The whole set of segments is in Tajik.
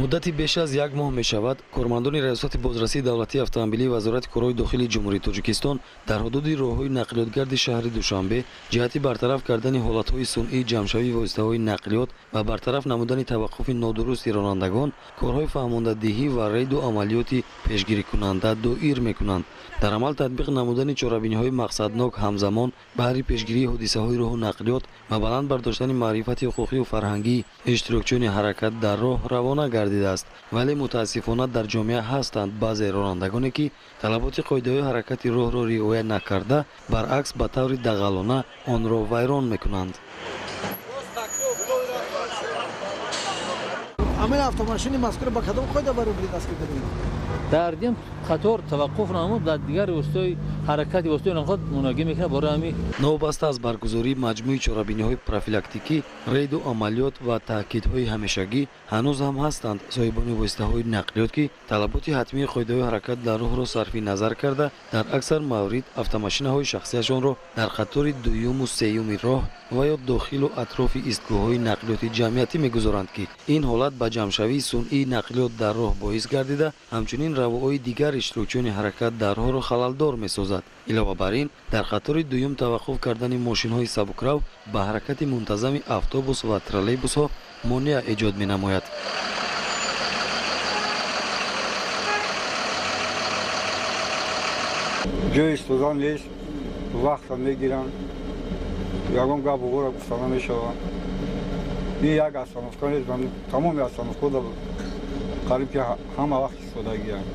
муддати беш аз як моҳ мешавад кормандони раёсати бозрасии давлатии автомобилии вазорати корҳои дохилии ҷумҳурии тоҷикистон дар ҳудуди роҳҳои нақлиётгарди шаҳри душанбе ҷиҳати бартараф кардани ҳолатҳои сунъии ҷамъшавии воситаҳои нақлиёт ва бартараф намудани таваққуфи нодурусти ронандагон корҳои фаҳмондадиҳӣ ва рейду амалиёти пешгирикунанда доир мекунанд. дар амал татбиқ намудани чорабиниҳои мақсаднок ҳамзамон баҳри пешгирии ҳодисаҳои роҳу нақлиёт ва баланд бардоштани маърифати ҳуқуқию фарҳангии иштирокчиёни ҳаракат дар роҳ равона гардидааст, вале мутаассифона дар ҷомеа ҳастанд баъзе ронандагоне ки талаботи қоидаҳои ҳаракати роҳро риоя накарда баръакс ба таври дағалона онро вайрон мекунанд. амин автомошини мазкур ба кадом қоида баробари дастгирӣ кардем? дар дем қатор таваққуф намуд дар дигар воситаҳои ҳаракати воситаҳои нақлиёт мунагим мекунад бораи ҳамин новбаста аз баргузории маҷмӯи чорабиниҳои профилактикӣ рейду амалиёт ва таъкидҳои ҳамешагӣ ҳанӯз ҳам ҳастанд соҳибони воситаҳои нақлиёт ки талаботи ҳатмии қоидаҳои ҳаракат дар роҳро сарфи назар карда дар аксар маврид автомошинаҳои шахсиашонро дар қатори дуюму сеюми роҳ ва ё дохилу атрофи истгоҳҳои нақлиёти ҷамъиятӣ мегузоранд ки ин ҳолат ба ҷамъшавии сунъии нақлиёт дар роҳ боис гардида ҳамчунин равои дигар иштирокчиёни ҳаракат дар роҳро халалдор месозад. илова бар ин дар қатори дуюм таваққуф кардани мошинҳои сабукрав ба ҳаракати мунтазами автобус ва троллейбусҳо монеа эҷод менамояд. ҷои истодан нест, вақтам мегиранд, ягон гап уғора гуфтана мешавад. ин як остановка нест, тамоми остановкода қариб ки ҳама вақт истодагиянд.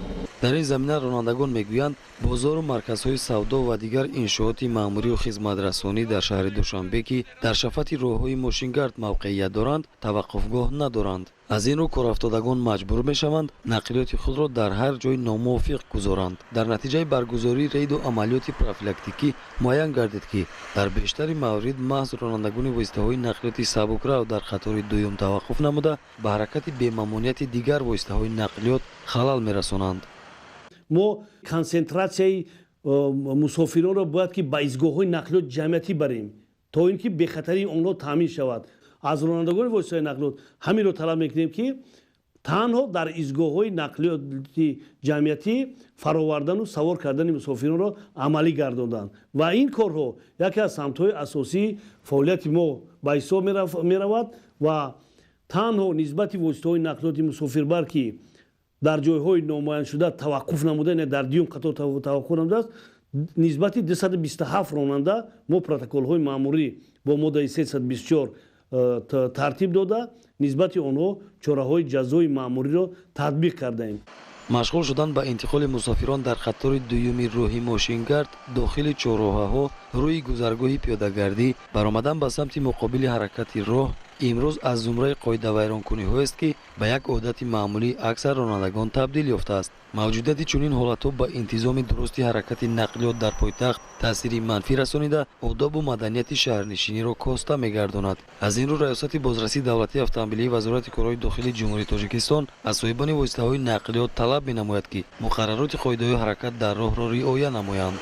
дар ин замина ронандагон мегӯянд бозору марказҳои савдо ва дигар иншооти маъмурию хизматрасонӣ дар шаҳри душанбе ки дар шафати роҳҳои мошингард мавқеият доранд таваққуфгоҳ надоранд. аз ин рӯ корафтодагон маҷбур мешаванд нақлиёти худро дар ҳар ҷой номувофиқ гузоранд. дар натиҷаи баргузории рейду амалиёти профилактикӣ муайян гардид ки дар бештари маврид маҳз ронандагони воситаҳои нақлиёти сабукрав дар қатори дуюм таваққуф намуда ба ҳаракати бемамонияти дигар воситаҳои нақлиёт халал мерасонанд. мо консентратсияи мусофиронро бояд ки ба изгоҳҳои нақлиёт ҷамъиятӣ барем то ин ки бехатарии онҳо таъмин шавад. аз ронандагони воситаҳои нақлиёт ҳаминро талаб мекунем ки танҳо дар изгоҳҳои нақлиёти ҷамъиятӣ фаровардану савор кардани мусофиронро амалӣ гардонданд ва ин корҳо яке аз самтҳои асосии фаъолияти мо ба ҳисоб меравад ва танҳо нисбати воситаҳои нақлиёти мусофирбар ки дар ҷойҳои номуайяншуда таваққуф намуда дар дуюм қатор таваққуф намудааст нисбати 227 ронанда мо протоколҳои маъмурӣ бо моддаи 324 тартиб дода нисбати онҳо чораҳои ҷазои маъмуриро татбиқ кардаем. машғул шудан ба интиқоли мусофирон дар қатори дуюми роҳи мошингард дохили чорроҳаҳо рӯи гузаргоҳи пиёдагардӣ баромадан ба самти муқобили ҳаракати роҳ имрӯз аз зумраи қоидавайронкуниҳоест ки ба як одати маъмулии аксар ронандагон табдил ёфтааст. мавҷудияти чунин ҳолатҳо ба интизоми дурусти ҳаракати нақлиёт дар пойтахт таъсири манфӣ расонида одобу маданияти шаҳрнишиниро коста мегардонад. аз ин рӯ раёсати бозрасии давлатии автомобилии вазорати корҳои дохилии ҷумҳурии тоҷикистон аз соҳибони воситаҳои нақлиёт талаб менамояд ки муқаррароти қоидаҳои ҳаракат дар роҳро риоя намоянд.